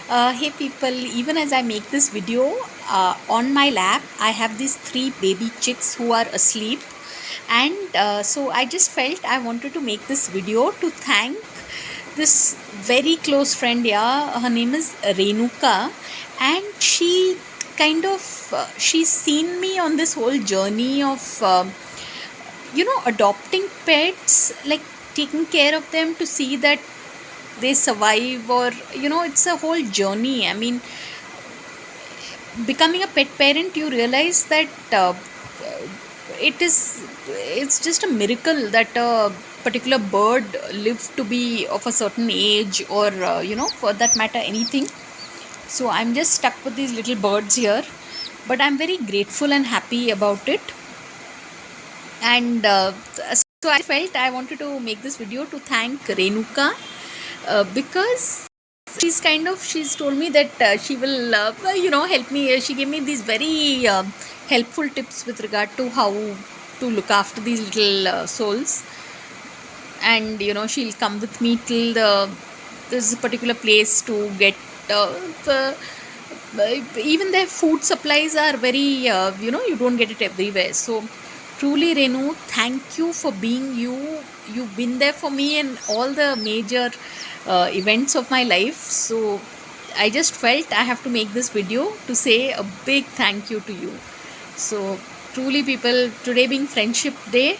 Hey people, even as I make this video, on my lap I have these three baby chicks who are asleep, and so I just felt I wanted to make this video to thank this very close friend. Yeah, her name is Renuka, and she kind of she's seen me on this whole journey of adopting pets, like taking care of them to see that they survive, or it's a whole journey. I mean, becoming a pet parent, you realize that it's just a miracle that a particular bird lived to be of a certain age, or for that matter anything. So I'm just stuck with these little birds here, but I'm very grateful and happy about it. And so I felt I wanted to make this video to thank Renuka, because she's told me that she will help me. She gave me these very helpful tips with regard to how to look after these little souls. And she'll come with me till this particular place to get the even their food supplies are very you don't get it everywhere. So truly, Renu, thank you for being you. You've been there for me in all the major events of my life. So I just felt I have to make this video to say a big thank you to you. So truly, people, today being Friendship Day,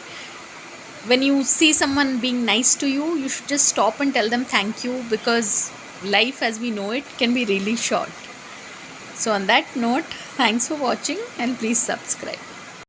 when you see someone being nice to you, you should just stop and tell them thank you, because life as we know it can be really short. So on that note, thanks for watching, and please subscribe.